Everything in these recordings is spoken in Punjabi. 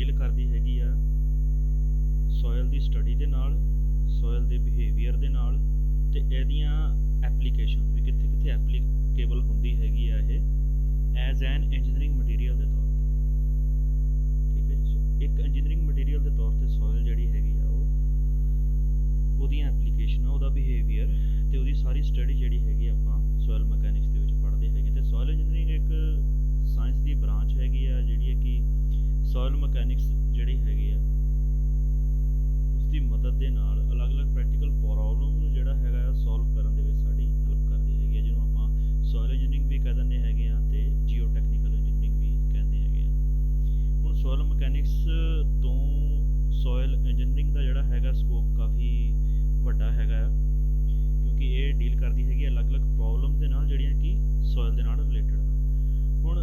ਡੀਲ ਕਰਦੀ ਹੈਗੀ ਆ ਸੋਇਲ ਦੀ ਸਟੱਡੀ ਦੇ ਨਾਲ, ਸੋਇਲ ਦੇ ਬਿਹੇਵੀਅਰ ਦੇ ਨਾਲ, ਤੇ ਇਹਦੀਆਂ ਐਪਲੀਕੇਸ਼ਨ ਵੀ ਕਿੱਥੇ ਕਿੱਥੇ ਐਪਲੀਕੇਬਲ ਹੁੰਦੀ ਹੈਗੀ ਆ ਇਹ ਐਜ਼ ਐਨ ਇੰਜੀਨੀਅਰਿੰਗ ਮਟੀਰੀਅਲ ਦੇ ਤੌਰ ਤੇ। ਠੀਕ ਹੈ ਜੀ। ਸੋ ਇੱਕ ਇੰਜੀਨੀਅਰਿੰਗ ਮਟੀਰੀਅਲ ਦੇ ਤੌਰ ਤੇ ਸੋਇਲ ਜਿਹੜੀ ਹੈਗੀ ਆ ਉਹਦੀਆਂ ਐਪਲੀਕੇਸ਼ਨਾਂ, ਉਹਦਾ ਬਿਹੇਵੀਅਰ ਤੇ ਉਹਦੀ ਸਾਰੀ ਸਟੱਡੀ ਜਿਹੜੀ ਹੈਗੀ ਆਪਾਂ ਸੋਇਲ ਮਕੈਨਿਕਸ ਦੇ ਵਿੱਚ ਪੜ੍ਹਦੇ ਹੈਗੇ। ਤੇ ਸੋਇਲ ਇੰਜੀਨੀਅਰਿੰਗ ਇੱਕ ਸਾਇੰਸ ਦੀ ਬ੍ਰਾਂਚ ਹੈਗੀ ਆ ਜਿਹੜੀ ਹੈ ਕਿ ਸੋਇਲ ਮਕੈਨਿਕਸ ਜਿਹੜੀ ਹੈਗੀ ਆ ਉਸਦੀ ਮਦਦ ਦੇ ਨਾਲ ਅਲੱਗ-ਅਲੱਗ ਪ੍ਰੈਕਟੀਕਲ ਪ੍ਰੋਬਲਮ ਨੂੰ ਜਿਹੜਾ ਹੈਗਾ ਸੋਲਵ ਕਰਨ ਦੇ ਵਿੱਚ ਸਾਡੀ ਹੈਲਪ ਕਰਦੀ ਹੈਗੀ ਆ, ਜਿਹਨੂੰ ਆਪਾਂ ਸੋਇਲ ਇੰਜੀਨੀਅਰਿੰਗ ਵੀ ਕਹਿ ਦਿੰਦੇ ਹੈਗੇ ਆ ਤੇ ਜੀਓ ਟੈਕਨੀਕਲ ਇੰਜੀਨੀਅਰਿੰਗ ਵੀ ਕਹਿੰਦੇ ਹੈਗੇ ਆ। ਹੁਣ ਸੋਇਲ ਮਕੈਨਿਕਸ ਤੋਂ ਸੋਇਲ ਇੰਜੀਨੀਅਰਿੰਗ ਦਾ ਜਿਹੜਾ ਹੈਗਾ ਸਕੋਪ ਕਾਫੀ ਵੱਡਾ ਹੈਗਾ ਆ, ਕਿਉਂਕਿ ਇਹ ਡੀਲ ਕਰਦੀ ਹੈਗੀ ਅਲੱਗ-ਅਲੱਗ ਪ੍ਰੋਬਲਮਸ ਦੇ ਨਾਲ ਜਿਹੜੀਆਂ ਕਿ ਸੋਇਲ ਦੇ ਨਾਲ ਰਿਲੇਟਡ ਹਨ। ਹੁਣ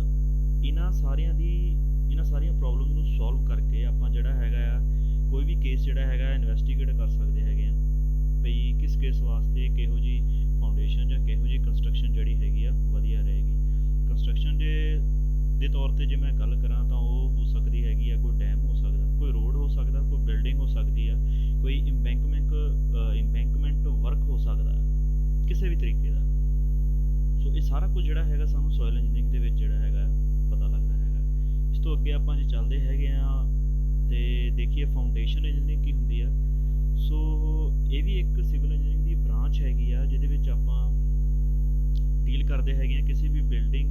ਇਹਨਾਂ ਸਾਰੀਆਂ ਪ੍ਰੋਬਲਮਸ ਨੂੰ ਸੋਲਵ ਕਰਕੇ ਆਪਾਂ ਜਿਹੜਾ ਹੈਗਾ ਆ ਕੋਈ ਵੀ ਕੇਸ ਜਿਹੜਾ ਹੈਗਾ ਇਨਵੈਸਟੀਗੇਟ ਕਰ ਸਕਦੇ ਹੈਗੇ ਆ ਬਈ ਕਿਸ ਕੇਸ ਵਾਸਤੇ ਕਿਹੋ ਜੀ ਫਾਊਂਡੇਸ਼ਨ ਜਾਂ ਕਿਹੋ ਜੀ ਕੰਸਟਰਕਸ਼ਨ ਜਿਹੜੀ ਹੈਗੀ ਆ ਵਧੀਆ ਰਹੇਗੀ। ਕੰਸਟਰਕਸ਼ਨ ਦੇ ਤੌਰ ਤੇ ਜੇ ਮੈਂ ਗੱਲ ਕਰਾਂ ਤਾਂ ਉਹ ਹੋ ਸਕਦੀ ਹੈਗੀ ਆ ਕੋਈ ਡੈਮ ਹੋ ਸਕਦਾ, ਕੋਈ ਰੋਡ ਹੋ ਸਕਦਾ, ਕੋਈ ਬਿਲਡਿੰਗ ਹੋ ਸਕਦੀ ਆ, ਕੋਈ ਇੰਬੈਂਕਮੈਂਟ ਵਰਕ ਹੋ ਸਕਦਾ ਕਿਸੇ ਵੀ ਤਰੀਕੇ ਦਾ। ਸੋ ਇਹ ਸਾਰਾ ਕੁਝ ਜਿਹੜਾ ਹੈਗਾ ਸਾਨੂੰ ਸੋਇਲ ਇੰਜੀਨੀਅਰਿੰਗ ਦੇ ਵਿੱਚ ਜਿਹੜਾ ਹੈਗਾ ਪਤਾ ਲੱਗਦਾ ਹੈਗਾ। ਇਸ ਤੋਂ ਅੱਗੇ ਆਪਾਂ ਜੇ ਚੱਲਦੇ ਹੈਗੇ ਆ ਤੇ ਦੇਖੀਏ ਫਾਊਂਡੇਸ਼ਨ ਇੰਜੀਨੀਅਰਿੰਗ ਕੀ ਹੁੰਦੀ ਆ। ਸੋ ਇਹ ਵੀ ਇੱਕ ਸਿਵਲ ਇੰਜੀਨੀਅਰਿੰਗ ਦੀ ਬ੍ਰਾਂਚ ਹੈਗੀ ਆ ਜਿਹਦੇ ਵਿੱਚ ਆਪਾਂ ਡੀਲ ਕਰਦੇ ਹੈਗੇ ਆ ਕਿਸੇ ਵੀ ਬਿਲਡਿੰਗ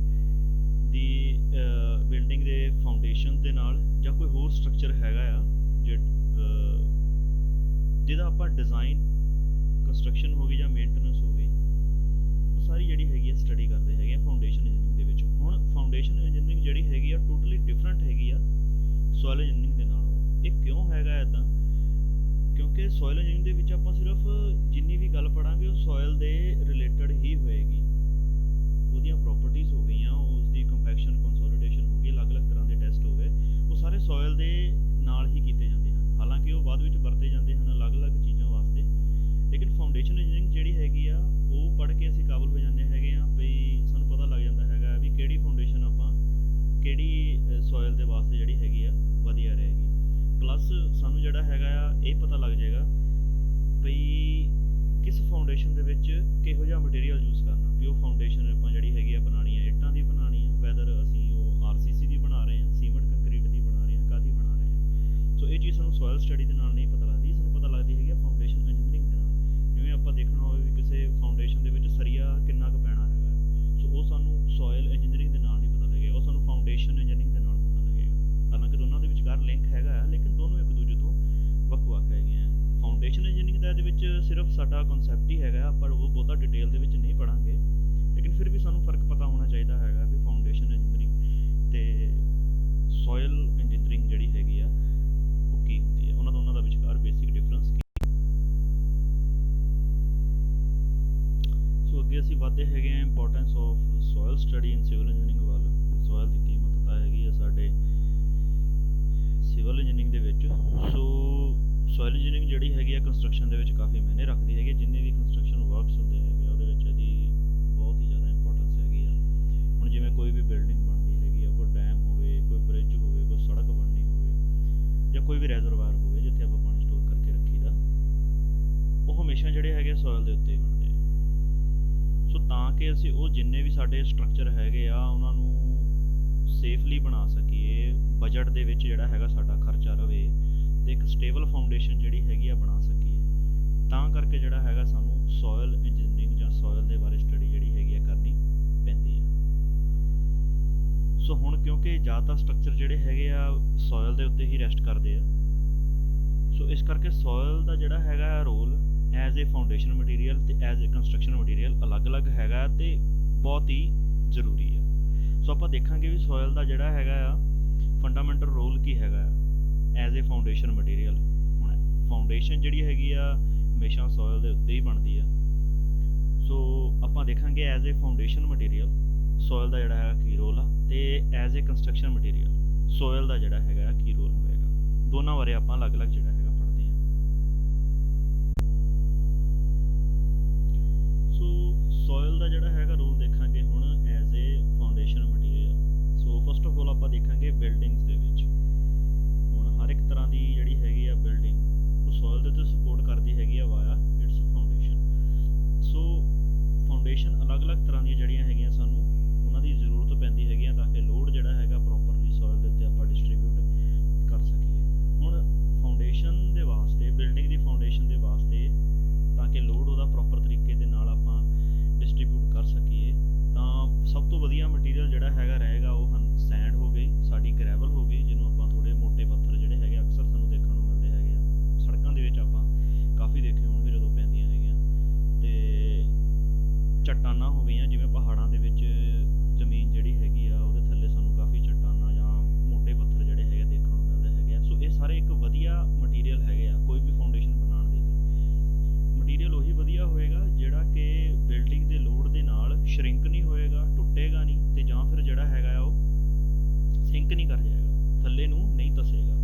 ਦੇ ਫਾਊਂਡੇਸ਼ਨ ਦੇ ਨਾਲ ਜਾਂ ਕੋਈ ਹੋਰ ਸਟਰਕਚਰ ਹੈਗਾ ਆ ਜਿਹਦਾ ਆਪਾਂ ਡਿਜ਼ਾਈਨ, ਕੰਸਟਰਕਸ਼ਨ ਹੋ ਗਈ ਜਾਂ ਮੇਨਟੇਨੈਂਸ ਹੋ ਗਈ, ਉਹ ਸਾਰੀ ਜਿਹੜੀ ਹੈਗੀ ਆ ਸਟੱਡੀ ਕਰਦੇ ਹੈਗੇ ਆ ਫਾਊਂਡੇਸ਼ਨ ਇੰਜੀਨੀਅਰਿੰਗ ਦੇ ਵਿੱਚ। ਹੁਣ ਫਾਊਂਡੇਸ਼ਨ ਇੰਜੀਨੀਅਰਿੰਗ ਜਿਹੜੀ ਹੈਗੀ ਆ ਟੋਟਲੀ ਡਿਫਰੈਂਟ ਹੈਗੀ ਆ ਸੋਇਲ ਇੰਜੀਨੀਅਰਿੰਗ ਦੇ ਨਾਲੋਂ। ਇਹ ਕਿਉਂ ਹੈਗਾ ਇੱਦਾਂ? ਕਿਉਂਕਿ ਸੋਇਲ ਇੰਜੀਨੀਅਰਿੰਗ ਦੇ ਵਿੱਚ ਆਪਾਂ ਸਿਰਫ ਜਿੰਨੀ ਵੀ ਗੱਲ ਪੜਾਂਗੇ ਉਹ ਸੋਇਲ ਦੇ ਰਿਲੇਟਡ ਹੀ ਹੋਏਗੀ। ਉਹਦੀਆਂ ਪ੍ਰੋਪਰਟੀਜ਼ ਹੋ ਗਈਆਂ, ਉਸਦੀ ਕੰਪੈਕਸ਼ਨ, ਕੰਸੋਲੀਡੇਸ਼ਨ ਹੋ ਗਈ, ਅਲੱਗ-ਅਲੱਗ ਤਰ੍ਹਾਂ ਦੇ ਟੈਸਟ ਹੋ ਗਏ, ਉਹ ਸਾਰੇ ਸੋਇਲ ਦੇ ਨਾਲ ਹੀ ਕੀਤੇ ਜਾਂਦੇ ਹਨ। ਹਾਲਾਂਕਿ ਉਹ ਬਾਅਦ ਵਿੱਚ ਵਰਤੇ ਜਾਂਦੇ ਹਨ ਅਲੱਗ-ਅਲੱਗ ਚੀਜ਼ਾਂ ਵਾਸਤੇ, ਲੇਕਿਨ ਫਾਊਂਡੇਸ਼ਨ ਇੰਜੀਨੀਅਰਿੰਗ ਜਿਹੜੀ ਹੈਗੀ ਆ ਉਹ ਪੜ੍ਹ ਕੇ ਅਸੀਂ ਕਾਬਲ ਹੋ ਜਾਂਦੇ ਹੈਗੇ ਆ ਬਈ ਸਾਨੂੰ ਪਤਾ ਲੱਗ ਜਾਂਦਾ ਹੈਗਾ ਵੀ ਕਿਹੜੀ ਫਾਊਂਡੇਸ਼ਨ ਆਪਾਂ ਕਿਹੜੀ ਸੋਇਲ ਦੇ ਵਾਸਤੇ ਜਿਹੜੀ ਹੈਗੀ ਆ ਵਧੀਆ ਰਹੇਗੀ। ਪਲੱਸ ਸਾਨੂੰ ਜਿਹੜਾ ਹੈਗਾ ਆ ਇਹ ਪਤਾ ਲੱਗ ਜਾਏਗਾ ਬਈ ਕਿਸ ਫਾਊਂਡੇਸ਼ਨ ਦੇ ਵਿੱਚ ਕਿਹੋ ਜਿਹਾ ਮਟੀਰੀਅਲ ਯੂਜ਼ ਕਰਨਾ, ਵੀ ਉਹ ਫਾਊਂਡੇਸ਼ਨ ਆਪਾਂ ਜਿਹੜੀ ਹੈਗੀ ਆ ਬਣਾਉਣੀ ਆ ਇੱਟਾਂ ਦੀ ਬਣਾਉਣੀ ਆ, ਵੈਦਰ ਅਸੀਂ ਉਹ RCC ਦੀ ਬਣਾ ਰਹੇ ਹਾਂ, ਸੀਮੈਂਟ ਕੰਕਰੀਟ ਦੀ ਬਣਾ ਰਹੇ ਹਾਂ, ਕਾਹਦੀ ਬਣਾ ਰਹੇ ਹਾਂ। ਸੋ ਇਹ ਚੀਜ਼ ਸਾਨੂੰ ਸੋਇਲ ਸਟੱਡੀ ਦੇ ਨਾਲ ਨਹੀਂ ਪਤਾ ਲੱਗਦੀ, ਸਾਨੂੰ ਪਤਾ ਲੱਗਦੀ ਹੈਗੀ ਆ ਫਾਊਂਡੇਸ਼ਨ ਇੰਜੀਨੀਅਰਿੰਗ ਦੇ ਨਾਲ। ਜਿਵੇਂ ਆਪਾਂ ਦੇਖਣਾ ਹੋਵੇ ਵੀ ਕਿਸੇ ਫਾਊਂਡੇਸ਼ਨ ਦੇ ਵਿੱਚ ਸਰੀਆ ਕਿੰਨਾ ਕੁ ਪੈਣਾ ਹੈਗਾ, ਸੋ ਉਹ ਸਾਨੂੰ ਸੋਇਲ ਇੰਜੀਨੀਅਰਿੰਗ ਦੇ ਨਾਲ ਨਹੀਂ ਪਤਾ ਲੱਗੇਗਾ, ਉਹ ਸਾਨੂੰ ਫਾਊਂਡੇਸ਼ਨ ਇੰਜੀਨੀਅਰਿੰਗ ਦੇ ਨਾਲ ਪਤਾ ਲੱਗੇਗਾ। ਹਾਲਾਂਕਿ ਦੋਨਾਂ ਦੇ ਵਿਚਕਾਰ ਲਿੰਕ ਹੈਗਾ ਲੇਕਿਨ ਦੋਨੋਂ ਇੱਕ ਦੂਜੇ ਤੋਂ ਵੱਖ-ਵੱਖ ਹੈਗੇ ਆ। ਫਾਊਂਡੇਸ਼ਨ ਇੰਜੀਨੀਅਰਿੰਗ ਦਾ ਇਹਦੇ ਵਿੱਚ ਸਿਰਫ ਸਾਡਾ ਕਨਸੈਪਟ ਹੀ ਹੈਗਾ, ਪਰ ਉਹ ਬਹੁਤਾ ਡਿਟੇਲ ਦੇ ਵਿੱਚ ਨਹੀਂ ਪੜਾਂਗੇ, ਲੇਕਿਨ ਫਿਰ ਵੀ ਸਾਨੂੰ ਫਰਕ ਪਤਾ ਹੋਣਾ ਚਾਹੀਦਾ ਹੈਗਾ ਵੀ ਫਾਊਂਡੇਸ਼ਨ ਇੰਜੀਨੀਅਰਿੰਗ ਤੇ ਸੋਇਲ ਇੰਜੀਨੀਅਰਿੰਗ ਜਿਹੜੀ ਹੈਗੀ ਆ ਉਹ ਕੀ ਹੁੰਦੀ ਆ, ਉਹਨਾਂ ਦੋਨਾਂ ਦਾ ਵਿਚਕਾਰ ਬੇਸਿਕ ਡਿਫਰੈਂਸ ਕੀ। ਸੋ ਅੱਗੇ ਅਸੀਂ ਵੱਧਦੇ ਹੈਗੇ ਆ importance of soil study in civil engineering ਵੱਲ। ਸੋਇਲ ਦੀ ਕੀ ਮਹੱਤਤਾ ਹੈਗੀ ਆ ਸਾਡੇ ਸਿਵਲ ਇੰਜੀਨੀਅਰਿੰਗ ਦੇ ਵਿੱਚ। ਸੋ ਸੋਇਲ ਇੰਜੀਨੀਅਰਿੰਗ ਜਿਹੜੀ ਹੈਗੀ ਆ ਕੰਸਟਰਕਸ਼ਨ ਦੇ ਵਿੱਚ ਕਾਫੀ ਮਾਇਨੇ ਰੱਖਦੀ ਹੈਗੀ। ਜਿੰਨੇ ਵੀ ਕੰਸਟਰਕਸ਼ਨ ਵਰਕਸ ਹੁੰਦੇ ਹੈਗੇ ਉਹਦੇ ਵਿੱਚ ਇਹਦੀ ਬਹੁਤ ਹੀ ਜ਼ਿਆਦਾ ਇੰਪੋਰਟੈਂਸ ਹੈਗੀ ਆ। ਹੁਣ ਜਿਵੇਂ ਕੋਈ ਵੀ ਬਿਲਡਿੰਗ ਬਣਦੀ ਹੈਗੀ ਆ, ਕੋਈ ਡੈਮ ਹੋਵੇ, ਕੋਈ ਬ੍ਰਿਜ ਹੋਵੇ, ਕੋਈ ਸੜਕ ਬਣਨੀ ਹੋਵੇ ਜਾਂ ਕੋਈ ਵੀ ਰੈਜ਼ਰਵਾਇਰ ਹੋਵੇ ਜਿੱਥੇ ਆਪਾਂ ਪਾਣੀ ਸਟੋਰ ਕਰਕੇ ਰੱਖੀਦਾ, ਉਹ ਹਮੇਸ਼ਾ ਜਿਹੜੇ ਹੈਗੇ ਸੋਇਲ ਦੇ ਉੱਤੇ ਹੀ ਬਣਦੇ ਆ। ਸੋ ਤਾਂ ਕਿ ਅਸੀਂ ਉਹ ਜਿੰਨੇ ਵੀ ਸਾਡੇ ਸਟਰਕਚਰ ਹੈਗੇ ਆ ਉਹਨਾਂ ਨੂੰ ਸੇਫਲੀ ਬਣਾ ਸਕੀਏ, ਬਜਟ ਦੇ ਵਿੱਚ ਜਿਹੜਾ ਹੈਗਾ ਸਾਡਾ ਖਰਚਾ ਰਵੇ ਤੇ ਇੱਕ ਸਟੇਬਲ ਫਾਊਂਡੇਸ਼ਨ ਜਿਹੜੀ ਹੈਗੀ ਆ ਬਣਾ ਸਕੀਏ, ਤਾਂ ਕਰਕੇ ਜਿਹੜਾ ਹੈਗਾ ਸਾਨੂੰ ਸੋਇਲ ਇੰਜੀਨੀਅਰਿੰਗ ਜਾਂ ਸੋਇਲ ਦੇ ਬਾਰੇ ਸਟੱਡੀ ਜਿਹੜੀ ਹੈਗੀ ਆ ਕਰਨੀ ਪੈਂਦੀ ਆ। ਸੋ ਹੁਣ ਕਿਉਂਕਿ ਜ਼ਿਆਦਾਤਰ ਸਟਰਕਚਰ ਜਿਹੜੇ ਹੈਗੇ ਆ ਸੋਇਲ ਦੇ ਉੱਤੇ ਹੀ ਰੈਸਟ ਕਰਦੇ ਆ, ਸੋ ਇਸ ਕਰਕੇ ਸੋਇਲ ਦਾ ਜਿਹੜਾ ਹੈਗਾ role as a foundation material ਤੇ ਐਜ਼ ਏ ਕੰਸਟਰਕਸ਼ਨ ਮਟੀਰੀਅਲ ਅਲੱਗ-ਅਲੱਗ ਹੈਗਾ ਤੇ ਬਹੁਤ ਹੀ ਜ਼ਰੂਰੀ ਆ। ਸੋ ਆਪਾਂ ਦੇਖਾਂਗੇ ਵੀ ਸੋਇਲ ਦਾ ਜਿਹੜਾ ਹੈਗਾ ਆ ਫੰਡਾਮੈਂਟਲ ਰੋਲ ਕੀ ਹੈਗਾ ਆ ਐਜ਼ ਏ ਫਾਊਂਡੇਸ਼ਨ ਮਟੀਰੀਅਲ। ਹੁਣ ਫਾਊਂਡੇਸ਼ਨ ਜਿਹੜੀ ਹੈਗੀ ਆ ਹਮੇਸ਼ਾ ਸੋਇਲ ਦੇ ਉੱਤੇ ਹੀ ਬਣਦੀ ਆ। ਸੋ ਆਪਾਂ ਦੇਖਾਂਗੇ as a foundation material soil ਦਾ ਜਿਹੜਾ ਹੈਗਾ ਕੀ ਰੋਲ ਆ ਤੇ as a construction material soil ਦਾ ਜਿਹੜਾ ਹੈਗਾ ਕੀ ਰੋਲ ਹੋਏਗਾ। ਦੋਨਾਂ ਬਾਰੇ ਆਪਾਂ ਅਲੱਗ-ਅਲੱਗ ਜਿਹੜਾ ਹੈਗਾ ਪੜ੍ਹਦੇ ਹਾਂ। ਸੋ ਸੋਇਲ ਦਾ ਜਿਹੜਾ ਹੈਗਾ ਰੋਲ ਦੇਖਾਂਗੇ ਹੁਣ as a foundation material. So first of all ਆਪਾਂ ਦੇਖਾਂਗੇ ਬਿਲਡਿੰਗਸ ਦੇ ਵਿੱਚ। ਹੁਣ ਫਾਊਂਡੇਸ਼ਨ ਦੇ ਵਾਸਤੇ, ਤਾਂ ਕਿ ਲੋਡ ਉਹਦਾ ਪ੍ਰੋਪਰ ਤਰੀਕੇ ਦੇ ਨਾਲ ਆਪਾਂ ਡਿਸਟਰੀਬਿਊਟ ਕਰ ਸਕੀਏ, ਤਾਂ ਸਭ ਤੋਂ ਵਧੀਆ ਮਟੀਰੀਅਲ ਜਿਹੜਾ ਹੈਗਾ ਰਹੇਗਾ ਉਹ ਹਨ ਸੈਂਡ ਹੋ ਗਈ, ਸਾਡੀ ਗ੍ਰੈਵਲ ਹੋ ਗਈ, ਜਿਹਨੂੰ ਆਪਾਂ ਥੋੜ੍ਹੇ ਮੋਟੇ ਪੱਥਰ ਜਿਹੜੇ ਹੈਗੇ ਅਕਸਰ ਸਾਨੂੰ ਦੇਖਣ ਨੂੰ ਮਿਲਦੇ ਹੈਗੇ ਆ ਸੜਕਾਂ ਦੇ ਵਿੱਚ, ਆਪਾਂ ਕਾਫੀ ਦੇਖੇ ਹੋਣਗੇ ਜਦੋਂ ਪੈਂਦੀਆਂ ਹੈਗੀਆਂ। ਅਤੇ ਚੱਟਾਨਾਂ ਹੋ ਗਈਆਂ, ਜਿਵੇਂ ਪਹਾੜਾਂ ਦੇ ਵਿੱਚ ਜ਼ਮੀਨ ਜਿਹੜੀ ਹੈਗੀ ਆ ਉਹਦੇ ਥੱਲੇ ਸਾਨੂੰ ਕਾਫੀ ਚੱਟਾਨਾਂ ਜਾਂ ਮੋਟੇ ਪੱਥਰ ਜਿਹੜੇ ਹੈਗੇ ਦੇਖਣ ਨੂੰ ਮਿਲਦੇ ਹੈਗੇ ਆ। ਸੋ ਇਹ ਸਾਰੇ ਇੱਕ ਵਧੀਆ ਮਟੀਰੀਅਲ ਹੈਗੇ ਆ ਕੋਈ ਵੀ ਫਾਊਂਡੇਸ਼ਨ ਬਣਾਉਣ ਦੇ ਲਈ। ਮਟੀਰੀਅਲ ਉਹੀ ਵਧੀਆ ਹੋਏਗਾ ਜਿਹੜਾ ਕਿ ਬਿਲਡਿੰਗ ਦੇ ਲੋਡ ਦੇ ਨਾਲ ਸ਼ਰਿੰਕ ਨਹੀਂ ਹੋਏਗਾ, ਟੁੱਟੇਗਾ ਨਹੀਂ, ਅਤੇ ਜਾਂ ਫਿਰ ਜਿਹੜਾ ਹੈਗਾ ਉਹ ਸਿੰਕ ਨਹੀਂ ਕਰ ਜਾਏਗਾ, ਥੱਲੇ ਨੂੰ ਨਹੀਂ ਧਸੇਗਾ।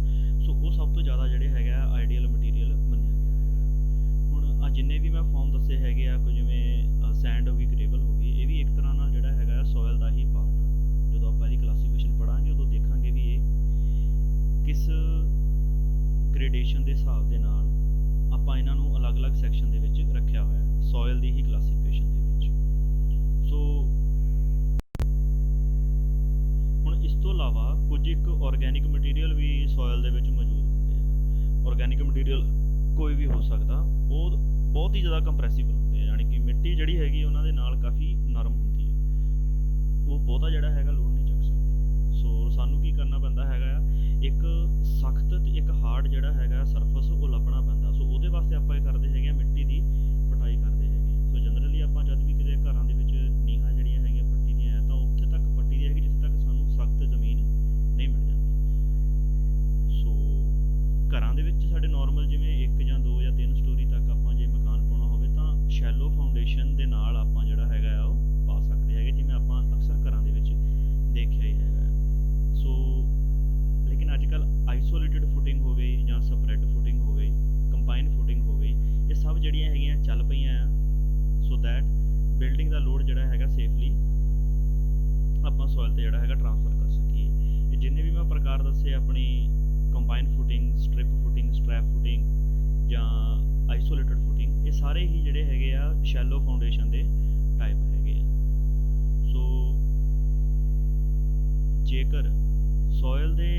ਸੋ ਉਹ ਸਭ ਤੋਂ ਜ਼ਿਆਦਾ ਜਿਹੜੇ ਹੈਗਾ ਆਈਡੀਅਲ ਮਟੀਰੀਅਲ ਮੰਨਿਆ ਗਿਆ ਹੈਗਾ। ਹੁਣ ਆ ਜਿੰਨੇ ਵੀ ਮੈਂ ਫਾਰਮ ਦੱਸੇ ਹੈਗੇ ਆ, ਕੋਈ ਜਿਵੇਂ ਸੈਂਡ ਹੋ ਗਈ, ਗ੍ਰੇਵਲ ਹੋ ਗਈ, ਇਹ ਵੀ ਇੱਕ ਤਰ੍ਹਾਂ ਨਾਲ ਜਿਹੜਾ ਹੈਗਾ ਸੋਇਲ ਦਾ ਹੀ ਪਾਰਟ ਆ। ਜਦੋਂ ਆਪਾਂ ਇਹਦੀ ਕਲਾਸੀਫਿਕੇਸ਼ਨ ਪੜ੍ਹਾਂਗੇ ਉਦੋਂ ਦੇਖਾਂਗੇ ਵੀ ਇਹ ਕਿਸ ਗ੍ਰੇਡੇਸ਼ਨ ਦੇ ਹਿਸਾਬ ਦੇ ਨਾਲ ਆਪਾਂ ਇਹਨਾਂ ਨੂੰ ਅਲੱਗ-ਅਲੱਗ ਸੈਕਸ਼ਨ ਦੇ ਵਿੱਚ ਰੱਖਿਆ ਹੋਇਆ ਹੈ, ਸੋਇਲ ਦੀ ਹੀ ਕਲਾਸੀਫਿਕੇਸ਼ਨ ਦੇ ਵਿੱਚ। ਸੋ ਹੁਣ ਇਸ ਤੋਂ ਇਲਾਵਾ ਕੁਝ ਇੱਕ ਆਰਗੈਨਿਕ ਮਟੀਰੀਅਲ ਵੀ ਸੋਇਲ ਦੇ ਵਿੱਚ ਮੌਜੂਦ ਹੁੰਦੇ ਆ। ਆਰਗੈਨਿਕ ਮਟੀਰੀਅਲ ਕੋਈ ਵੀ ਹੋ ਸਕਦਾ, ਉਹ ਬਹੁਤ ਹੀ ਜ਼ਿਆਦਾ ਕੰਪਰੈਸਿਬਲ ਹੁੰਦੇ ਆ, ਯਾਨੀ ਕਿ ਮਿੱਟੀ ਜਿਹੜੀ ਹੈਗੀ ਉਹਨਾਂ ਦੇ ਨਾਲ ਕਾਫੀ ਨਰਮ ਹੁੰਦੀ ਹੈ, ਉਹ ਬਹੁਤਾ ਜਿਹੜਾ ਹੈਗਾ ਲੋਡ ਨਹੀਂ ਚੱਕ ਸਕਦੀ। ਸੋ ਸਾਨੂੰ ਕੀ ਕਰਨਾ ਪੈਂਦਾ ਹੈਗਾ ਆ, ਇੱਕ ਸਖਤ ਤੇ ਇੱਕ ਹਾਰਡ ਜਿਹੜਾ ਹੈਗਾ ਸਰਫਸ ਉਹ ਲੱਭਣਾ ਪੈਂਦਾ। ਸੋ ਉਹਦੇ ਵਾਸਤੇ ਆਪਾਂ ਇਹ ਕਰਦੇ ਹੈਗੇ ਆ, ਮਿੱਟੀ ਦੀ ਪਟਾਈ ਕਰਦੇ ਹੈਗੇ ਆ। ਸੋ ਜਨਰਲੀ ਆਪਾਂ ਜਦ ਵੀ ਕਿਤੇ ਘਰਾਂ ਦੇ ਵਿੱਚ ਨੀਹਾਂ ਜਿਹੜੀਆਂ ਹੈਗੀਆਂ ਪੱਟੀ ਦੀਆਂ ਤਾਂ ਉੱਥੇ ਤੱਕ ਪੱਟੀ ਦੀ ਹੈਗੀ ਜਿੱਥੇ ਤੱਕ ਸਾਨੂੰ ਸਖਤ ਜ਼ਮੀਨ ਨਹੀਂ ਮਿਲ ਜਾਂਦੀ। ਸੋ ਘਰਾਂ ਦੇ ਵਿੱਚ ਸਾਡੇ ਨੋਰਮਲ ਜਿਵੇਂ 1 ਜਾਂ 2 ਜਾਂ 3 ਸਟੋਰੀ ਤੱਕ ਆਪਾਂ ਜੇ ਮਕਾਨ ਪਾਉਣਾ ਹੋਵੇ ਤਾਂ ਸ਼ੈਲੋ ਫਾਊਂਡੇਸ਼ਨ ਦੇ ਨਾਲ ਆਪਾਂ ਜਿਹੜਾ ਹੈਗਾ ਉਹ ਪਾ ਸਕਦੇ ਹੈਗੇ, ਜਿਵੇਂ ਆਪਾਂ ਅਕਸਰ ਘਰਾਂ ਦੇ ਵਿੱਚ ਦੇਖਿਆ ਹੀ ਹੈਗਾ। ਸੋ ਲੇਕਿਨ ਅੱਜ ਕੱਲ੍ਹ ਆਈਸੋਲੇਟਿਡ ਫੁਟਿੰਗ ਹੋ ਗਈ ਜਾਂ ਸਪਰੈਡ ਫੁਟਿੰਗ ਹੋ ਗਈ, ਕੰਬਾਈਨ ਫੁਟਿੰਗ ਹੋ ਗਈ, ਇਹ ਸਭ ਜਿਹੜੀਆਂ ਹੈਗੀਆਂ ਚੱਲ ਪਈਆਂ ਆ, so that building the load ਜਿਹੜਾ ਹੈਗਾ ਸੇਫਲੀ ਆਪਾਂ ਸੋਇਲ 'ਤੇ ਜਿਹੜਾ ਹੈਗਾ ਟ੍ਰਾਂਸਫਰ ਕਰ ਸਕੀਏ। ਇਹ ਜਿੰਨੇ ਵੀ ਮੈਂ ਪ੍ਰਕਾਰ ਦੱਸੇ ਆਪਣੀ combine footing, strip footing, strap footing ਜਾਂ ਆਈਸੋਲੇਟਿਡ ਫੁਟਿੰਗ, ਇਹ ਸਾਰੇ ਹੀ ਜਿਹੜੇ ਹੈਗੇ ਆ ਸ਼ੈਲੋ ਫਾਊਂਡੇਸ਼ਨ ਦੇ ਟਾਈਪ ਹੈਗੇ ਆ। ਸੋ ਜੇਕਰ ਸੋਇਲ ਦੇ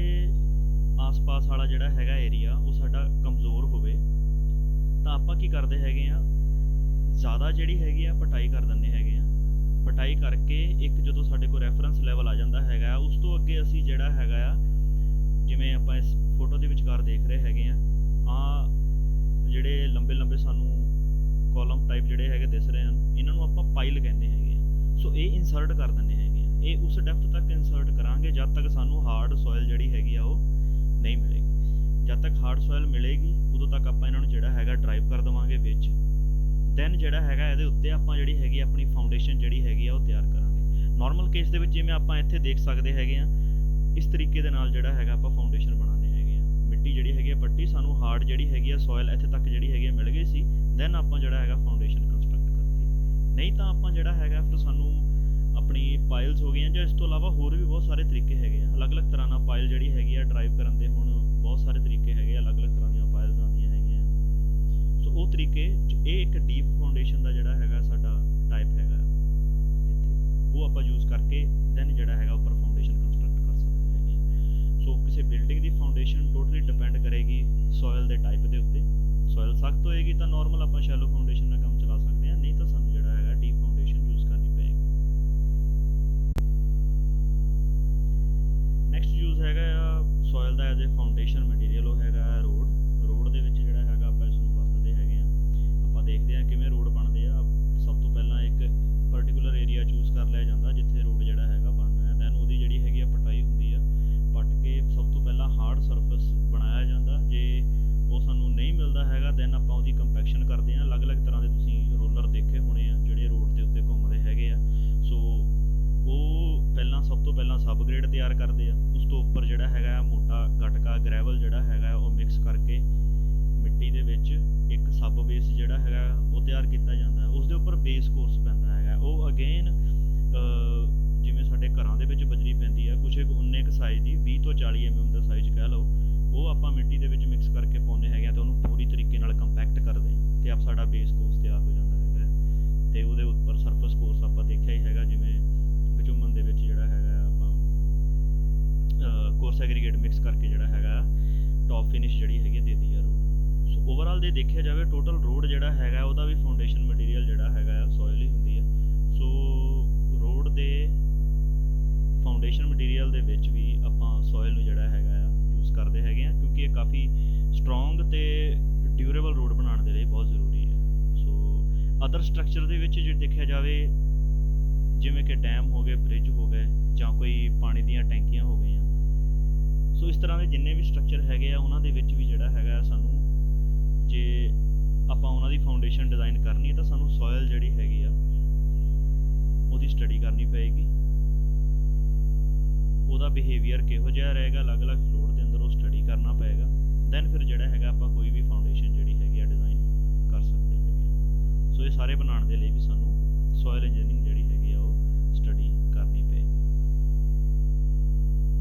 ਆਸ-ਪਾਸ ਵਾਲਾ ਜਿਹੜਾ ਹੈਗਾ ਏਰੀਆ ਉਹ ਸਾਡਾ ਕਮਜ਼ੋਰ ਹੋਵੇ ਤਾਂ ਆਪਾਂ ਕੀ ਕਰਦੇ ਹੈਗੇ ਆ, ਜ਼ਿਆਦਾ ਜਿਹੜੀ ਹੈਗੀ ਆ ਪਟਾਈ ਕਰ ਦਿੰਦੇ ਹੈਗੇ ਆ। ਪਟਾਈ ਕਰਕੇ ਇੱਕ ਜਦੋਂ ਸਾਡੇ ਕੋਲ ਰੈਫਰੈਂਸ ਲੈਵਲ ਆ ਜਾਂਦਾ ਹੈਗਾ, ਉਸ ਤੋਂ ਅੱਗੇ ਅਸੀਂ ਜਿਹੜਾ ਹੈਗਾ ਆ, ਜਿਵੇਂ ਆਪਾਂ ਇਸ ਫੋਟੋ ਦੇ ਵਿਚਕਾਰ ਦੇਖ ਰਹੇ ਹੈਗੇ ਆ ਜਿਹੜੇ ਲੰਬੇ ਸਾਨੂੰ ਕਾਲਮ ਟਾਈਪ ਜਿਹੜੇ ਹੈਗੇ ਦਿਸ ਰਹੇ ਹਨ, ਇਹਨਾਂ ਨੂੰ ਆਪਾਂ ਪਾਈਲ ਕਹਿੰਦੇ ਹੈਗੇ ਆ। ਸੋ ਇਹ ਇਨਸਰਟ ਕਰ ਦਿੰਦੇ ਹੈਗੇ ਆ, ਇਹ ਉਸ ਡੈਪਥ ਤੱਕ ਇਨਸਰਟ ਕਰਾਂਗੇ ਜਦ ਤੱਕ ਸਾਨੂੰ ਹਾਰਡ ਸੋਇਲ ਜਿਹੜੀ ਹੈਗੀ ਆ ਉਹ ਨਹੀਂ ਮਿਲੇਗੀ। ਜਦ ਤੱਕ ਹਾਰਡ ਸੋਇਲ ਮਿਲੇਗੀ ਉਦੋਂ ਤੱਕ ਆਪਾਂ ਇਹਨਾਂ ਨੂੰ ਜਿਹੜਾ ਹੈਗਾ ਡਰਾਈਵ ਕਰ ਦੇਵਾਂਗੇ ਵਿੱਚ। ਦੈਨ ਜਿਹੜਾ ਹੈਗਾ ਇਹਦੇ ਉੱਤੇ ਆਪਾਂ ਜਿਹੜੀ ਹੈਗੀ ਆਪਣੀ ਫਾਊਂਡੇਸ਼ਨ ਜਿਹੜੀ ਹੈਗੀ ਆ ਉਹ ਤਿਆਰ ਕਰਾਂਗੇ। ਨਾਰਮਲ ਕੇਸ ਦੇ ਵਿੱਚ ਜਿਵੇਂ ਆਪਾਂ ਇੱਥੇ ਦੇਖ ਸਕਦੇ ਹੈਗੇ ਆ, ਇਸ ਤਰੀਕੇ ਦੇ ਨਾਲ ਜਿਹੜਾ ਹੈਗਾ ਆਪਾਂ ਫਾਊਂਡੇਸ਼ਨ ਬਣਾਉਂਦੇ ਹੈਗੇ ਆ। ਮਿੱਟੀ ਜਿਹੜੀ ਹੈਗੀ ਆ ਪੱਟੀ, ਸਾਨੂੰ ਹਾਰਡ ਜਿਹੜੀ ਹੈਗੀ ਆ ਸੋਇਲ ਇੱਥੇ ਤੱਕ ਜਿਹੜੀ ਹੈਗੀ ਆ ਮਿਲ ਗਈ ਸੀ, ਦੈਨ ਆਪਾਂ ਜਿਹੜਾ ਹੈਗਾ ਫਾਊਂਡੇਸ਼ਨ ਕੰਸਟਰਕਟ ਕਰਤੀ। ਨਹੀਂ ਤਾਂ ਆਪਾਂ ਜਿਹੜਾ ਹੈਗਾ ਫਿਰ ਸਾਨੂੰ ਆਪਣੀ ਪਾਇਲਸ ਹੋ ਗਈਆਂ, ਜਾਂ ਇਸ ਤੋਂ ਇਲਾਵਾ ਹੋਰ ਵੀ ਬਹੁਤ ਸਾਰੇ ਤਰੀਕੇ ਹੈਗੇ ਆ। ਅਲੱਗ-ਅਲੱਗ ਤਰ੍ਹਾਂ ਨਾਲ ਪਾਇਲ ਜਿਹੜੀ ਹੈਗੀ ਆ ਡਰਾਈਵ ਕਰਨ ਦੇ ਹੁਣ ਬਹੁਤ ਸਾਰੇ ਤਰੀਕੇ ਹੈਗੇ ਆ, ਅਲੱਗ-ਅਲੱਗ ਤਰ੍ਹਾਂ ਦੀਆਂ ਪਾਇਲਸ ਆਉਂਦੀਆਂ ਹੈਗੀਆਂ। ਸੋ ਉਹ ਤਰੀਕੇ, ਇਹ ਇੱਕ ਡੀਪ ਫਾਊਂਡੇਸ਼ਨ ਦਾ ਜਿਹੜਾ ਹੈਗਾ ਸਾਡਾ ਟਾਈਪ ਹੈਗਾ ਇੱਥੇ, ਉਹ ਆਪਾਂ ਯੂਜ਼ ਕਰਕੇ ਦੈਨ ਜਿਹੜਾ ਹੈਗਾ ਉੱਪਰ ਫਾਊਂਡੇਸ਼ਨ ਕੰਸਟਰਕਟ ਕਰ ਸਕਦੇ ਹੈਗੇ ਆ। ਸੋ ਕਿਸੇ ਬਿਲਡਿੰਗ ਦੀ ਫਾਊਂਡੇਸ਼ਨ ਟੋਟਲੀ ਡਿਪੈਂਡ ਕਰੇਗੀ ਸੋਇਲ ਦੇ ਟਾਈਪ ਦੇ ਉੱਤੇ। ਸੋਇਲ ਸਖਤ ਹੋਏਗੀ ਤਾਂ ਨਾਰਮਲ ਆਪਾਂ ਸ਼ੈਲੋ ਫਾਊਂਡੇਸ਼ਨ ਨਾਲ ਕੰਮ ਚਲਾ ਸਕਦੇ ਹਾਂ, ਨਹੀਂ ਤਾਂ ਸਾਨੂੰ ਜਿਹੜਾ ਹੈਗਾ ਡੀਪ ਫਾਊਂਡੇਸ਼ਨ ਯੂਜ਼ ਕਰਨੀ ਪਏਗੀ। ਨੈਕਸਟ ਯੂਜ਼ ਹੈਗਾ ਆ soil the as a foundation material, ਉਹ ਹੈਗਾ ਰੋਡ। ਰੋਡ ਦੇ ਵਿੱਚ ਜਿਹੜਾ ਹੈਗਾ ਆਪਾਂ ਇਸ ਨੂੰ ਵਰਤਦੇ ਹੈਗੇ ਆ। ਆਪਾਂ ਦੇਖਦੇ ਹਾਂ ਕਿਵੇਂ ਰੋਡ ਬਣਦੇ ਆ। ਸਭ ਤੋਂ ਪਹਿਲਾਂ ਇੱਕ ਪਰਟੀਕੂਲਰ ਏਰੀਆ ਚੂਜ਼ ਕਰ ਲਿਆ ਜਾਂਦਾ ਜਿੱਥੇ ਰੋਡ ਜਿਹੜਾ ਹੈਗਾ ਬਣਨਾ ਹੈ, ਦੈਨ ਉਹਦੀ ਜਿਹੜੀ ਹੈਗੀ ਆ ਪਟਾਈ ਹੁੰਦੀ ਆ। ਪੱਟ ਕੇ ਸਭ ਤੋਂ ਪਹਿਲਾਂ ਹਾਰਡ ਸਰਫੇਸ ਬਣਾਇਆ ਜਾਂਦਾ। ਜੇ ਉਹ ਸਾਨੂੰ ਨਹੀਂ ਮਿਲਦਾ ਹੈਗਾ ਦੈਨ ਆਪਾਂ ਉਹਦੀ ਕੰਪੈਕਸ਼ਨ ਕਰਦੇ ਹਾਂ। ਅਲੱਗ-ਅਲੱਗ ਤਰ੍ਹਾਂ ਦੇ ਤੁਸੀਂ ਰੋਲਰ ਦੇਖੇ ਹੋਣੇ ਆ ਜਿਹੜੇ ਰੋਡ ਦੇ ਉੱਤੇ ਘੁੰਮਦੇ ਹੈਗੇ ਆ। ਸੋ ਉਹ ਸਭ ਤੋਂ ਪਹਿਲਾਂ ਸਬ ਗ੍ਰੇਡ ਤਿਆਰ ਕਰਦੇ ਆ। ਉਸ ਤੋਂ ਉੱਪਰ ਜਿਹੜਾ ਹੈਗਾ ਮੋਟਾ ਗਟਕਾ ਗ੍ਰੈਵਲ ਜਿਹੜਾ ਹੈਗਾ ਉਹ ਮਿਕਸ ਕਰਕੇ ਮਿੱਟੀ ਦੇ ਵਿੱਚ ਇੱਕ ਸਬ ਬੇਸ ਜਿਹੜਾ ਹੈਗਾ ਉਹ ਤਿਆਰ ਕੀਤਾ ਜਾਂਦਾ। ਉਸ ਦੇ ਉੱਪਰ ਬੇਸ ਕੋਰਸ ਪੈਂਦਾ ਹੈਗਾ। ਉਹ ਅਗੇਨ ਜਿਵੇਂ ਸਾਡੇ ਘਰਾਂ ਦੇ ਵਿੱਚ ਬਜਰੀ ਪੈਂਦੀ ਆ ਕੁਛ ਇੱਕ ਉਨੇ ਕੁ ਸਾਈਜ਼ ਦੀ 20 ਤੋਂ 40 mm ਦਾ ਸਾਈਜ਼ ਕਹਿ ਲਓ, ਉਹ ਆਪਾਂ ਮਿੱਟੀ ਦੇ ਵਿੱਚ ਮਿਕਸ ਕਰਕੇ ਪਾਉਂਦੇ ਹੈਗੇ ਆ ਅਤੇ ਉਹਨੂੰ ਪੂਰੀ ਤਰੀਕੇ ਨਾਲ ਕੰਪੈਕਟ ਕਰਦੇ ਹਾਂ ਅਤੇ ਆਪ ਸਾਡਾ ਬੇਸ ਕੋਰਸ ਤਿਆਰ ਹੋ ਜਾਂਦਾ ਹੈਗਾ। ਅਤੇ ਉਹਦੇ ਉੱਪਰ ਸਰਫੇਸ ਕੋਰਸ ਆਪਾਂ ਦੇਖਿਆ ਹੀ ਹੈਗਾ, ਜਿਵੇਂ ਬਚੂਮਨ ਦੇ ਵਿੱਚ ਜਿਹੜਾ ਹੈਗਾ ਆਪਾਂ ਕੋਰਸ ਐਗਰੀਗੇਟ ਮਿਕਸ ਕਰਕੇ ਜਿਹੜਾ ਹੈਗਾ ਟੌਪ ਫਿਨਿਸ਼ ਜਿਹੜੀ ਹੈਗੀ ਦੇ ਦਿੱਤੀ ਆ ਰੋਡ। ਸੋ ਓਵਰਆਲ ਜੇ ਦੇਖਿਆ ਜਾਵੇ ਟੋਟਲ ਰੋਡ ਜਿਹੜਾ ਹੈਗਾ ਉਹਦਾ ਵੀ ਫਾਊਂਡੇਸ਼ਨ ਮਟੀਰੀਅਲ ਜਿਹੜਾ ਹੈਗਾ ਆ ਸੋਇਲ ਹੀ ਹੁੰਦੀ ਆ। ਸੋ ਰੋਡ ਦੇ ਫਾਊਂਡੇਸ਼ਨ ਮਟੀਰੀਅਲ ਦੇ ਵਿੱਚ ਵੀ ਆਪਾਂ ਸੋਇਲ ਨੂੰ ਜਿਹੜਾ ਹੈਗਾ ਆ ਯੂਜ਼ ਕਰਦੇ ਹੈਗੇ ਆ, ਕਿਉਂਕਿ ਇਹ ਕਾਫੀ ਸਟਰੋਂਗ ਤੇ ਡਿਊਰੇਬਲ ਰੋਡ ਬਣਾਉਣ ਦੇ ਲਈ ਬਹੁਤ ਜ਼ਰੂਰੀ ਹੈ। ਸੋ ਅਦਰ ਸਟਰਕਚਰ ਦੇ ਵਿੱਚ ਜੇ ਦੇਖਿਆ ਜਾਵੇ, ਜਿਵੇਂ ਕਿ ਡੈਮ ਹੋ ਗਏ, ਬ੍ਰਿਜ ਹੋ ਗਏ, ਜਾਂ ਕੋਈ ਪਾਣੀ ਦੀਆਂ ਟੈਂਕੀਆਂ ਹੋ ਗਈਆਂ, ਸੋ ਇਸ ਤਰ੍ਹਾਂ ਦੇ ਜਿੰਨੇ ਵੀ ਸਟਰਕਚਰ ਹੈਗੇ ਆ ਉਹਨਾਂ ਦੇ ਵਿੱਚ ਵੀ ਜਿਹੜਾ ਹੈਗਾ ਸਾਨੂੰ, ਜੇ ਆਪਾਂ ਉਹਨਾਂ ਦੀ ਫਾਊਂਡੇਸ਼ਨ ਡਿਜ਼ਾਈਨ ਕਰਨੀ ਹੈ ਤਾਂ ਸਾਨੂੰ ਸੋਇਲ ਜਿਹੜੀ ਹੈਗੀ ਆ ਉਹਦੀ ਸਟੱਡੀ ਕਰਨੀ ਪਏਗੀ। ਉਹਦਾ ਬਿਹੇਵੀਅਰ ਕਿਹੋ ਜਿਹਾ ਰਹੇਗਾ, ਅਲੱਗ-ਅਲੱਗ ਫਲੋਰ ਦੇ ਅੰਦਰ ਉਹ ਸਟੱਡੀ ਕਰਨਾ ਪਏਗਾ। ਦੈਨ ਫਿਰ ਜਿਹੜਾ ਹੈਗਾ ਆਪਾਂ ਕੋਈ ਵੀ ਫਾਊਂਡੇਸ਼ਨ ਜਿਹੜੀ ਹੈਗੀ ਆ ਡਿਜ਼ਾਈਨ ਕਰ ਸਕਦੇ ਹੈਗੇ। ਸੋ ਇਹ ਸਾਰੇ ਬਣਾਉਣ ਦੇ ਲਈ ਵੀ ਸਾਨੂੰ ਸੋਇਲ ਇੰਜੀਨੀਅਰਿੰਗ ਜਿਹੜੀ ਹੈਗੀ ਆ ਉਹ ਸਟੱਡੀ ਕਰਨੀ ਪਏਗੀ।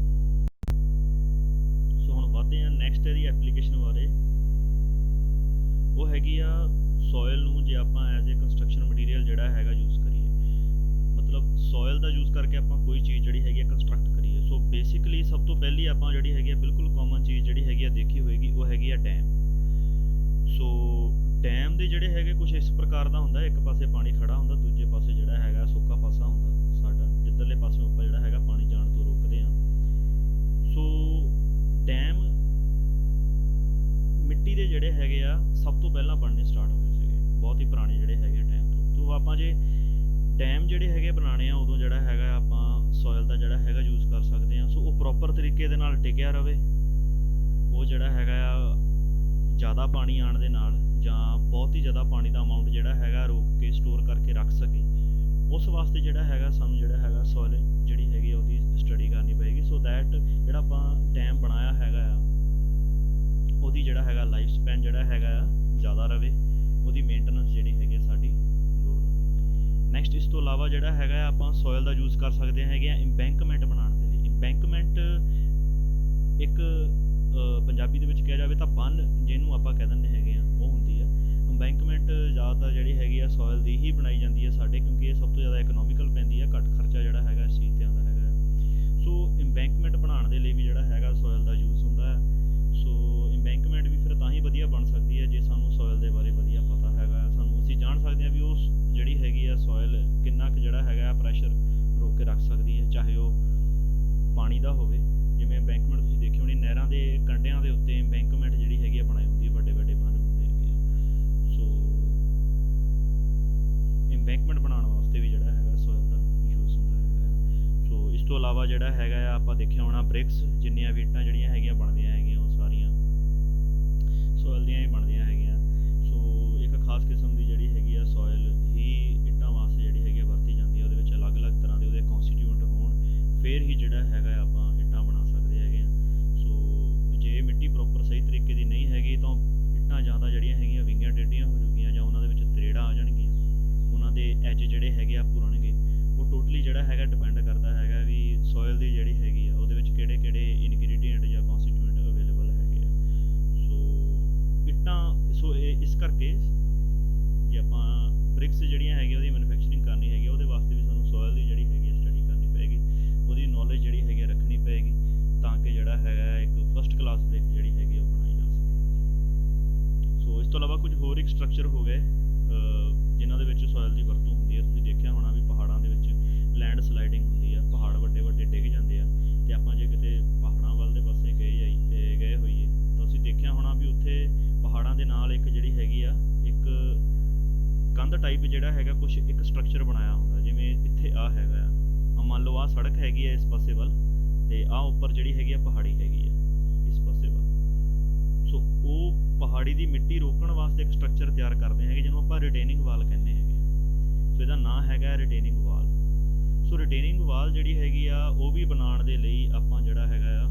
ਸੋ ਹੁਣ ਵਧਦੇ ਹਾਂ ਨੈਕਸਟ ਇਹਦੀ ਐਪਲੀਕੇਸ਼ਨ ਬਾਰੇ। ਉਹ ਹੈਗੀ ਆ ਸੋਇਲ ਨੂੰ ਜੇ ਆਪਾਂ ਐਜ਼ ਏ ਕੰਸਟਰਕਸ਼ਨ ਮਟੀਰੀਅਲ ਜਿਹੜਾ ਹੈਗਾ ਯੂਜ਼ ਕਰੀਏ, ਮਤਲਬ ਸੋਇਲ ਦਾ ਯੂਜ਼ ਕਰਕੇ ਆਪਾਂ ਕੋਈ ਚੀਜ਼ ਜਿਹੜੀ ਹੈਗੀ ਆ ਕੰਸਟਰਕਟ ਕਰੀਏ। ਸੋ ਬੇਸਿਕਲੀ ਸਭ ਤੋਂ ਪਹਿਲੀ ਆਪਾਂ ਜਿਹੜੀ ਹੈਗੀ ਆ ਬਿਲਕੁਲ ਕਾਮਨ ਚੀਜ਼ ਜਿਹੜੀ ਹੈਗੀ ਆ ਦੇਖੀ ਹੋਏਗੀ, ਉਹ ਹੈਗੀ ਆ ਡੈਮ। ਸੋ ਡੈਮ ਦੇ ਜਿਹੜੇ ਹੈਗੇ ਕੁਝ ਇਸ ਪ੍ਰਕਾਰ ਦਾ ਹੁੰਦਾ, ਇੱਕ ਪਾਸੇ ਪਾਣੀ ਖੜਾ ਹੁੰਦਾ, ਦੂਜੇ ਪਾਸੇ ਜਿਹੜਾ ਹੈਗਾ ਸੁੱਕਾ ਪਾਸਾ ਹੁੰਦਾ ਸਾਡਾ, ਜਿੱਧਰਲੇ ਪਾਸੇ ਆਪਾਂ ਜਿਹੜਾ ਹੈਗਾ ਪਾਣੀ ਜਾਣ ਤੋਂ ਰੋਕਦੇ ਹਾਂ। ਸੋ ਡੈਮ ਮਿੱਟੀ ਦੇ ਜਿਹੜੇ ਹੈਗੇ ਆ ਸਭ ਤੋਂ ਪਹਿਲਾਂ ਬਣਨੇ ਸਟਾਰਟ ਹੋਏ ਸੀਗੇ, ਬਹੁਤ ਹੀ ਪੁਰਾਣੇ ਜਿਹੜੇ ਹੈਗੇ ਟਾਈਮ ਤੋਂ ਆਪਾਂ ਜੇ ਡੈਮ ਜਿਹੜੇ ਹੈਗੇ ਬਣਾਉਣੇ ਆ ਉਦੋਂ ਜਿਹੜਾ ਹੈਗਾ ਆਪਾਂ ਸੋਇਲ ਦਾ ਜਿਹੜਾ ਹੈਗਾ ਯੂਜ਼ ਕਰ ਸਕਦੇ ਹਾਂ। ਸੋ ਉਹ ਪ੍ਰੋਪਰ ਤਰੀਕੇ ਦੇ ਨਾਲ ਟਿਕਿਆ ਰਵੇ, ਉਹ ਜਿਹੜਾ ਹੈਗਾ ਆ ਜ਼ਿਆਦਾ ਪਾਣੀ ਆਉਣ ਦੇ ਨਾਲ ਜਾਂ ਬਹੁਤ ਹੀ ਜ਼ਿਆਦਾ ਪਾਣੀ ਦਾ ਅਮਾਊਂਟ ਜਿਹੜਾ ਹੈਗਾ ਰੋਕ ਕੇ ਸਟੋਰ ਕਰਕੇ ਰੱਖ ਸਕੇ, ਉਸ ਵਾਸਤੇ ਜਿਹੜਾ ਹੈਗਾ ਸਾਨੂੰ ਜਿਹੜਾ ਹੈਗਾ ਸੋਇਲ ਜਿਹੜੀ ਹੈਗੀ ਆ ਉਹਦੀ ਸਟੱਡੀ ਕਰਨੀ ਪਏਗੀ। ਸੋ ਦੈਟ ਜਿਹੜਾ ਆਪਾਂ ਡੈਮ ਬਣਾਇਆ ਹੈਗਾ ਆ ਉਹਦੀ ਜਿਹੜਾ ਹੈਗਾ ਲਾਈਫ ਸਪੈਨ ਜਿਹੜਾ ਹੈਗਾ ਆ ਜ਼ਿਆਦਾ ਰਵੇ, ਉਹਦੀ ਮੇਨਟੇਨੈਂਸ ਜਿਹੜੀ ਹੈਗੀ ਆ ਸਾਡੀ ਲੋ ਰਵੇ। ਨੈਕਸਟ ਇਸ ਤੋਂ ਇਲਾਵਾ ਜਿਹੜਾ ਹੈਗਾ ਆਪਾਂ ਸੋਇਲ ਦਾ ਯੂਜ਼ ਕਰ ਸਕਦੇ ਹੈਗੇ ਆ ਇੰਬੈਂਕਮੈਂਟ ਬਣਾਉਣ ਦੇ ਲਈ। ਇੰਬੈਂਕਮੈਂਟ ਇੱਕ ਪੰਜਾਬੀ ਦੇ ਵਿੱਚ ਕਿਹਾ ਜਾਵੇ ਤਾਂ ਬੰਨ ਜਿਹਨੂੰ ਆਪਾਂ ਕਹਿ ਦਿੰਦੇ ਹੈਗੇ ਆ ਉਹ ਹੁੰਦੀ ਆ। ਇੰਬੈਂਕਮੈਂਟ ਜ਼ਿਆਦਾਤਰ ਜਿਹੜੀ ਹੈਗੀ ਆ ਸੋਇਲ ਦੀ ਹੀ ਬਣਾਈ ਜਾਂਦੀ ਹੈ ਸਾਡੇ, ਕਿਉਂਕਿ ਇਹ ਸਭ ਤੋਂ ਜ਼ਿਆਦਾ ਇਕਨੋਮਿਕਲ ਪੈਂਦੀ ਹੈ, ਘੱਟ ਖਰਚਾ ਜਿਹੜਾ ਹੈਗਾ ਇਸ ਚੀਜ਼ ਤੇ ਆਉਂਦਾ ਹੈਗਾ। ਸੋ ਇੰਬੈਂਕਮੈਂਟ ਬਣਾਉਣ ਦੇ ਲਈ ਵੀ ਜਿਹੜਾ ਹੈਗਾ ਸੋਇਲ ਦਾ ਯੂਜ਼ ਹੁੰਦਾ ਹੈ। ਸੋ ਇੰਬੈਂਕਮੈਂਟ ਵੀ ਫਿਰ ਤਾਂ ਹੀ ਵਧੀਆ ਬਣ ਸਕਦੀ ਹੈ ਜੇ ਸਾਨੂੰ ਸੋਇਲ ਦੇ ਬਾਰੇ ਵਧੀਆ ਪਤਾ ਹੈਗਾ, ਸਾਨੂੰ ਅਸੀਂ ਜਾਣ ਸਕਦੇ ਹਾਂ ਵੀ ਉਹ ਜਿਹੜੀ ਹੈਗੀ ਆ ਸੋਇਲ ਕਿੰਨਾ ਕੁ ਜਿਹੜਾ ਹੈਗਾ ਪ੍ਰੈਸ਼ਰ ਰੋਕ ਕੇ ਰੱਖ ਸਕਦੀ ਹੈ, ਚਾਹੇ ਉਹ ਪਾਣੀ ਦਾ ਹੋਵੇ। ਜਿਵੇਂ ਇੰਬੈਂਕਮੈਂਟ ਤੁਸੀਂ ਦੇਖੀ ਹੋਣੀ, ਨਹਿਰਾਂ ਦੇ ਕੰਢਿਆਂ ਦੇ ਉੱਤੇ ਇੰਬੈਂਕਮੈਂਟ ਜਿਹੜੀ ਹੈਗੀ ਆ ਬਣਾਈ ਹੁੰਦੀ ਹੈ, ਵੱਡੇ ਵੱਡੇ ਬੰਨ ਹੁੰਦੇ ਹੈਗੇ ਆ। ਸੋ ਇੰਬੈਂਕਮੈਂਟ ਬਣਾਉਣ ਵਾਸਤੇ ਵੀ ਜਿਹੜਾ ਹੈਗਾ ਸੋਇਲ ਦਾ ਯੂਜ਼ ਹੁੰਦਾ ਹੈਗਾ। ਸੋ ਇਸ ਤੋਂ ਇਲਾਵਾ ਜਿਹੜਾ ਹੈਗਾ ਆ ਆਪਾਂ ਦੇਖਿਆ ਹੋਣਾ ਬ੍ਰਿਕਸ, ਜਿੰਨੀਆਂ ਵੀ ਇੱਟਾਂ ਜਿਹੜੀਆਂ ਹੈਗੀਆਂ ਬਣਦੀਆਂ ਹੈਗੀਆਂ ਉਹ ਸਾਰੀਆਂ ਸੋਇਲ ਦੀਆਂ ਹੀ ਬਣਦੀਆਂ ਹੈਗੀਆਂ। ਸੋ ਇੱਕ ਖਾਸ ਕਿਸਮ ਦੀ ਜਿਹੜੀ ਹੈਗੀ ਆ ਸੋਇਲ ਹੀ ਇੱਟਾਂ ਵਾਸਤੇ ਜਿਹੜੀ ਹੈਗੀ ਆ ਵਰਤੀ ਜਾਂਦੀ ਹੈ, ਉਹਦੇ ਵਿੱਚ ਅਲੱਗ-ਅਲੱਗ ਤਰ੍ਹਾਂ ਦੇ ਉਹਦੇ ਕੌਂਸਟੀਟਿਊਐਂਟ ਹੋਣ, ਫਿਰ ਹੀ ਜਿਹੜਾ ਹੈਗਾ ਆਪਾਂ ਇੱਟਾਂ ਬਣਾ ਸਕਦੇ ਹੈਗੇ ਆ। ਸੋ ਜੇ ਮਿੱਟੀ ਪ੍ਰੋਪਰ ਸਹੀ ਤਰੀਕੇ ਦੀ ਨਹੀਂ ਹੈਗੀ ਤਾਂ ਇੱਟਾਂ ਜਾਂ ਤਾਂ ਜਿਹੜੀਆਂ ਹੈਗੀਆਂ ਵਿੰਗੀਆਂ ਟੇਢੀਆਂ ਹੋ ਜਾਊਗੀਆਂ, ਜਾਂ ਉਹਨਾਂ ਦੇ ਵਿੱਚ ਤਰੇੜਾਂ ਆ ਜਾਣਗੀਆਂ, ਉਹਨਾਂ ਦੇ ਐਜ ਜਿਹੜੇ ਹੈਗੇ ਆ ਪੁਰਣਗੇ। ਉਹ ਟੋਟਲੀ ਜਿਹੜਾ ਹੈਗਾ ਡਿਪੈਂਡ ਕਰਦਾ ਹੈਗਾ ਵੀ ਸੋਇਲ ਦੀ ਜਿਹੜੀ ਹੈਗੀ ਆ ਉਹਦੇ ਵਿੱਚ ਕਿਹੜੇ ਕਿਹੜੇ ਇਨਗਰੀਡੀਐਂਟ ਜਾਂ ਕੌਂਸਟੀਟਿਊਐਂਟ ਅਵੇਲੇਬਲ ਹੈਗੇ ਆ। ਸੋ ਇੱਟਾਂ, ਸੋ ਇਸ ਕਰਕੇ ਜੇ ਆਪਾਂ ਬ੍ਰਿਕਸ ਜਿਹੜੀਆਂ ਹੈਗੀਆਂ ਉਹਦੀ ਮੈਨੂਫੈਕਚਰਿੰਗ ਕਰਨੀ ਹੈਗੀ, ਉਹਦੇ ਵਾਸਤੇ ਵੀ ਸਾਨੂੰ ਸੋਇਲ ਦੀ ਜਿਹੜੀ ਹੈਗੀ ਸਟੱਡੀ ਕਰਨੀ ਪਏਗੀ, ਉਹਦੀ ਨੌਲੇਜ ਜਿਹੜੀ ਹੈਗੀ ਰੱਖਣੀ ਪਏਗੀ, ਤਾਂ ਕਿ ਜਿਹੜਾ ਹੈਗਾ ਇੱਕ ਫਸਟ ਕਲਾਸ ਬ੍ਰਿਕ ਜਿਹੜੀ ਹੈਗੀ ਉਹ ਬਣਾਈ ਜਾ ਸਕੇ। ਸੋ ਇਸ ਤੋਂ ਇਲਾਵਾ ਕੁਝ ਹੋਰ ਇੱਕ ਸਟਰਕਚਰ ਹੋ ਗਏ ਜਿਨ੍ਹਾਂ ਦੇ ਵਿੱਚ ਸੋਇਲ ਦੀ ਵਰਤੋਂ ਹੁੰਦੀ ਹੈ। ਤੁਸੀਂ ਦੇਖਿਆ ਹੋਣਾ ਵੀ ਪਹਾੜਾਂ ਦੇ ਵਿੱਚ ਲੈਂਡ ਸਲਾਈਡਿੰਗ ਹੁੰਦੀ ਆ, ਪਹਾੜ ਵੱਡੇ ਵੱਡੇ ਡਿੱਗ ਜਾਂਦੇ ਆ, ਤੇ ਆਪਾਂ ਜੇ ਕਿਤੇ ਪਹਾੜਾਂ ਵੱਲ ਦੇ ਪਾਸੇ ਗਏ ਹੋਈਏ ਤਾਂ ਤੁਸੀਂ ਦੇਖਿਆ ਹੋਣਾ ਵੀ ਉੱਥੇ ਪਹਾੜਾਂ ਦੇ ਨਾਲ ਇੱਕ ਜਿਹੜੀ ਹੈਗੀ ਆ ਇੱਕ ਕੰਧ ਟਾਈਪ ਜਿਹੜਾ ਹੈਗਾ ਕੁਝ ਇੱਕ ਸਟਰਕਚਰ ਬਣਾਇਆ ਹੁੰਦਾ। ਜਿਵੇਂ ਇੱਥੇ ਆ ਹੈਗਾ ਆ, ਮੰਨ ਲਓ ਆਹ ਸੜਕ ਹੈਗੀ ਆ ਇਸ ਪਾਸੇ ਵੱਲ, ਤੇ ਆਹ ਉੱਪਰ ਜਿਹੜੀ ਹੈਗੀ ਆ ਪਹਾੜੀ ਹੈਗੀ ਆ ਇਸ ਪਾਸੇ ਵੱਲ। ਸੋ ਉਹ ਪਹਾੜੀ ਦੀ ਮਿੱਟੀ ਰੋਕਣ ਵਾਸਤੇ ਇੱਕ ਸਟਰਕਚਰ ਤਿਆਰ ਕਰਦੇ ਹੈਗੇ ਜਿਹਨੂੰ ਆਪਾਂ ਰਿਟੇਨਿੰਗ ਵਾਲ ਕਹਿੰਦੇ ਹੈਗੇ। ਸੋ ਇਹਦਾ ਨਾਂ ਹੈਗਾ ਰਿਟੇਨਿੰਗ ਵਾਲ। ਸੋ ਰਿਟੇਨਿੰਗ ਵਾਲ ਜਿਹੜੀ ਹੈਗੀ ਆ ਉਹ ਵੀ ਬਣਾਉਣ ਦੇ ਲਈ ਆਪਾਂ ਜਿਹੜਾ ਹੈਗਾ ਆ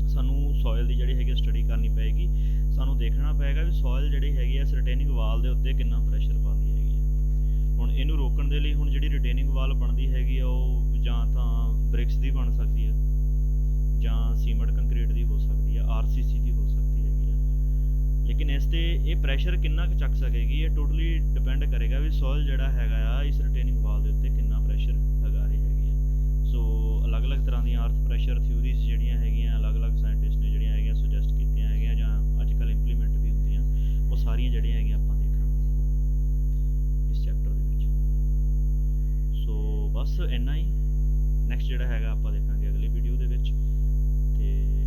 ਸਾਨੂੰ ਸੋਇਲ ਦੀ ਜਿਹੜੀ ਹੈਗੀ ਸਟੱਡੀ ਕਰਨੀ ਪਏਗੀ। ਸਾਨੂੰ ਦੇਖਣਾ ਪਏਗਾ ਵੀ ਸੋਇਲ ਜਿਹੜੀ ਹੈਗੀ ਆ ਇਸ ਰਿਟੇਨਿੰਗ ਵਾਲ ਦੇ ਉੱਤੇ ਕਿੰਨਾ ਪ੍ਰੈਸ਼ਰ ਪਾਉਂਦੀ ਹੈਗੀ ਆ। ਹੁਣ ਇਹਨੂੰ ਰੋਕਣ ਦੇ ਲਈ ਹੁਣ ਜਿਹੜੀ ਰਿਟੇਨਿੰਗ ਵਾਲ ਬਣਦੀ ਹੈਗੀ ਆ ਉਹ ਜਾਂ ਤਾਂ ਬ੍ਰਿਕਸ ਦੀ ਬਣ ਸਕਦੀ ਆ, ਜਾਂ ਸੀਮੈਂਟ ਕੰਕਰੀਟ ਦੀ ਹੋ ਸਕਦੀ ਆ, RCC ਦੀ ਹੋ ਸਕਦੀ ਹੈਗੀ ਆ। ਲੇਕਿਨ ਇਸ ਤੇ ਇਹ ਪ੍ਰੈਸ਼ਰ ਕਿੰਨਾ ਕੁ ਚੱਕ ਸਕੇਗੀ ਇਹ ਟੋਟਲੀ ਡਿਪੈਂਡ ਕਰੇਗਾ ਵੀ ਸੋਇਲ ਜਿਹੜਾ ਹੈਗਾ ਆ ਇਸ ਰਿਟੇਨਿੰਗ ਵਾਲ ਦੇ ਉੱਤੇ ਕਿੰਨਾ ਪ੍ਰੈਸ਼ਰ ਲਗਾ ਰਹੀ ਹੈਗੀ ਆ। ਸੋ ਅਲੱਗ-ਅਲੱਗ ਤਰ੍ਹਾਂ ਦੀਆਂ ਅਰਥ ਪ੍ਰੈਸ਼ਰ ਥਿਊਰੀਜ਼ ਜਿਹੜੀਆਂ ਹੈਗੀਆਂ ਅਲੱਗ-ਅਲੱਗ ਸਾਇੰਟਿਸਟ ਨੇ ਜਿਹੜੀਆਂ ਹੈਗੀਆਂ ਸੁਜੈਸਟ ਕੀਤੀਆਂ ਹੈਗੀਆਂ, ਜਾਂ ਅੱਜ ਕੱਲ੍ਹ ਇੰਪਲੀਮੈਂਟ ਵੀ ਹੁੰਦੀਆਂ। ਬਸ ਇੰਨਾ ਹੀ। ਨੈਕਸਟ ਜਿਹੜਾ ਹੈਗਾ ਆਪਾਂ ਦੇਖਾਂਗੇ ਅਗਲੀ ਵੀਡੀਓ ਦੇ ਵਿੱਚ। ਤੇ